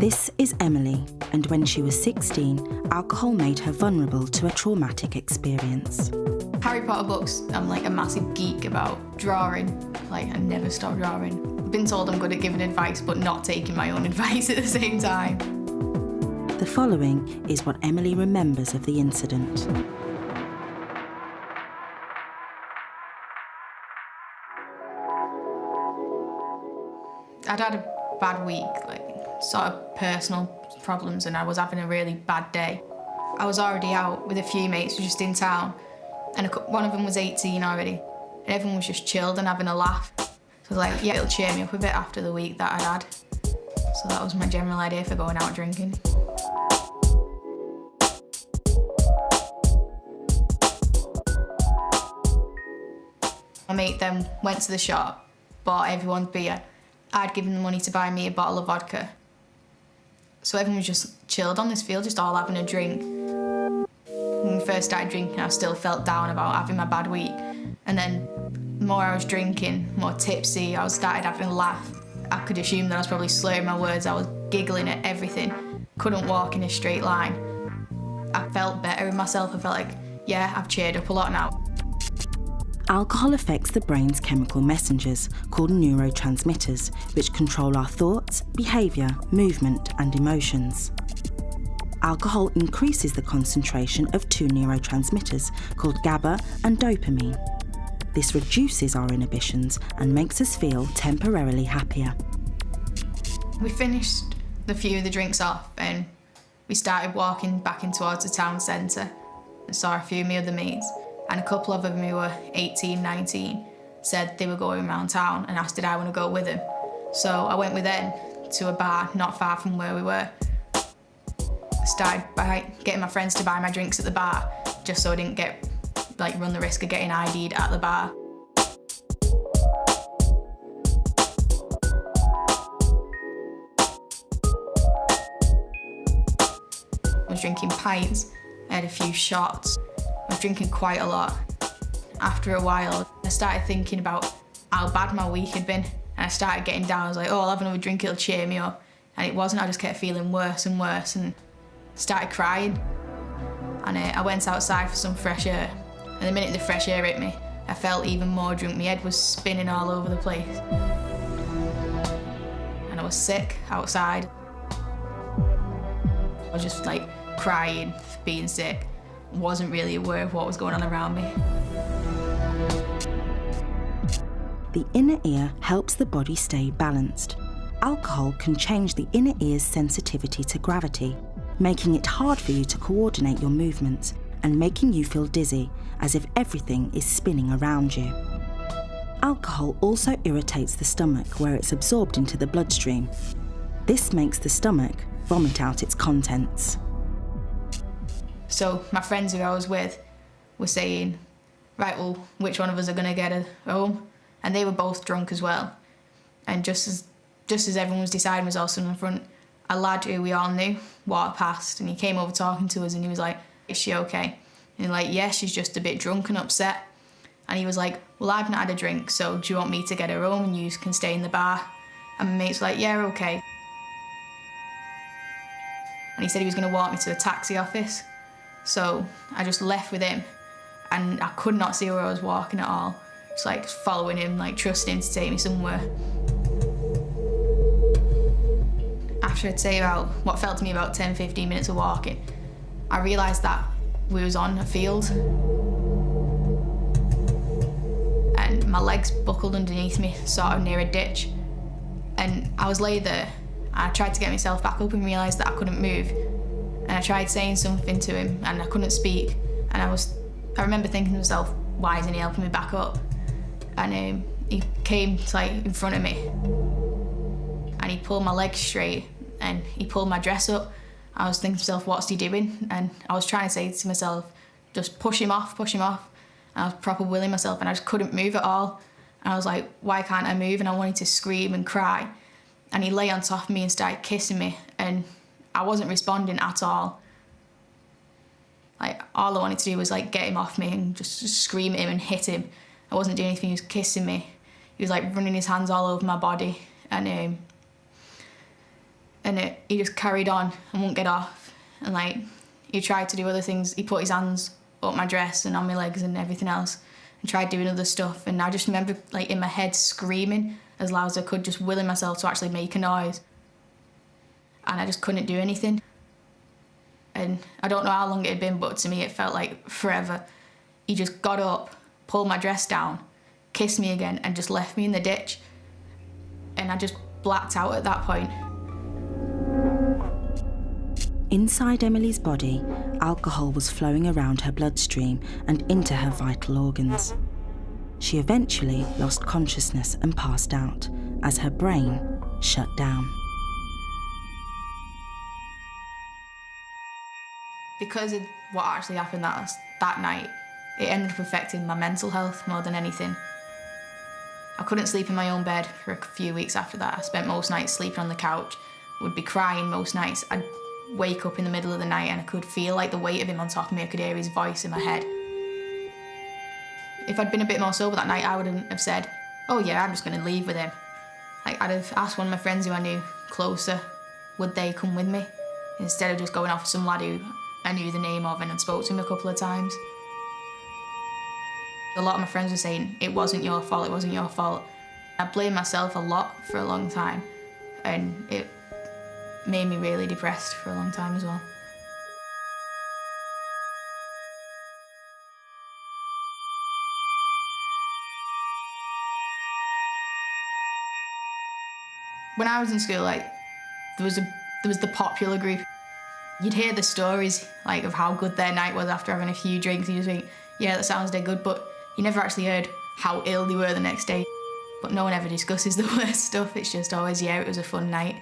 This is Emily, and when she was 16, alcohol made her vulnerable to a traumatic experience. Harry Potter books, I'm like a massive geek about drawing. Like, I never stop drawing. I've been told I'm good at giving advice, but not taking my own advice at the same time. The following is what Emily remembers of the incident. I'd had a bad week, like sort of personal problems, and I was having a really bad day. I was already out with a few mates just in town, and one of them was 18 already, and everyone was just chilled and having a laugh. So I was like, yeah, it'll cheer me up a bit after the week that I'd had. So that was my general idea for going out drinking. My mate then went to the shop, bought everyone's beer. I'd given them money to buy me a bottle of vodka. So everyone was just chilled on this field, just all having a drink. When we first started drinking, I still felt down about having my bad week. And then the more I was drinking, more tipsy, I started having a laugh. I could assume that I was probably slurring my words, I was giggling at everything. Couldn't walk in a straight line. I felt better in myself, I felt like, yeah, I've cheered up a lot now. Alcohol affects the brain's chemical messengers, called neurotransmitters, which control our thoughts, behaviour, movement and emotions. Alcohol increases the concentration of two neurotransmitters, called GABA and dopamine. This reduces our inhibitions and makes us feel temporarily happier. We finished the few of the drinks off and we started walking back in towards the town centre. I saw a few of my other mates. And a couple of them who were 18, 19 said they were going around town and asked did I want to go with them. So I went with them to a bar not far from where we were. I started by getting my friends to buy my drinks at the bar just so I didn't run the risk of getting ID'd at the bar. I was drinking pints, I had a few shots. I was drinking quite a lot. After a while, I started thinking about how bad my week had been, and I started getting down. I was like, oh, I'll have another drink, it'll cheer me up. And it wasn't, I just kept feeling worse and worse and started crying. And I went outside for some fresh air. And the minute the fresh air hit me, I felt even more drunk. My head was spinning all over the place. And I was sick outside. I was just like crying, being sick. Wasn't really aware of what was going on around me. The inner ear helps the body stay balanced. Alcohol can change the inner ear's sensitivity to gravity, making it hard for you to coordinate your movements and making you feel dizzy, as if everything is spinning around you. Alcohol also irritates the stomach where it's absorbed into the bloodstream. This makes the stomach vomit out its contents. So my friends who I was with were saying, right, well, which one of us are going to get home? And they were both drunk as well. And just as everyone was deciding was also in the front, a lad who we all knew walked past and he came over talking to us and he was like, is she okay? And like, yeah, she's just a bit drunk and upset. And he was like, well, I've not had a drink, so do you want me to get her home and you can stay in the bar? And my mate's like, yeah, okay. And he said he was going to walk me to a taxi office. So I just left with him and I could not see where I was walking at all. Just like following him, like trusting him to take me somewhere. After I'd say about what felt to me about 10, 15 minutes of walking, I realised that we was on a field and my legs buckled underneath me, sort of near a ditch. And I was laid there and I tried to get myself back up and realised that I couldn't move. And I tried saying something to him and I couldn't speak. And I remember thinking to myself, why isn't he helping me back up? And he came in front of me and he pulled my legs straight and he pulled my dress up. I was thinking to myself, what's he doing? And I was trying to say to myself, just push him off, push him off. And I was proper willing myself and I just couldn't move at all. And I was like, why can't I move? And I wanted to scream and cry. And he lay on top of me and started kissing me and I wasn't responding at all. Like, all I wanted to do was like get him off me and just scream at him and hit him. I wasn't doing anything, he was kissing me. He was like running his hands all over my body and And he just carried on and wouldn't get off. And like, he tried to do other things. He put his hands up my dress and on my legs and everything else and tried doing other stuff. And I just remember like in my head screaming as loud as I could, just willing myself to actually make a noise. And I just couldn't do anything. And I don't know how long it had been, but to me it felt like forever. He just got up, pulled my dress down, kissed me again and just left me in the ditch. And I just blacked out at that point. Inside Emily's body, alcohol was flowing around her bloodstream and into her vital organs. She eventually lost consciousness and passed out as her brain shut down. Because of what actually happened that night, it ended up affecting my mental health more than anything. I couldn't sleep in my own bed for a few weeks after that. I spent most nights sleeping on the couch, would be crying most nights. I'd wake up in the middle of the night and I could feel like the weight of him on top of me. I could hear his voice in my head. If I'd been a bit more sober that night, I wouldn't have said, oh yeah, I'm just going to leave with him. Like, I'd have asked one of my friends who I knew closer, would they come with me? Instead of just going off with some lad who I knew the name of and had spoke to him a couple of times. A lot of my friends were saying, it wasn't your fault, it wasn't your fault. I blamed myself a lot for a long time, and it made me really depressed for a long time as well. When I was in school, like, there was the popular group. You'd hear the stories, like, of how good their night was after having a few drinks. You just think, yeah, that sounds dead good, but you never actually heard how ill they were the next day. But no one ever discusses the worst stuff. It's just always, yeah, it was a fun night.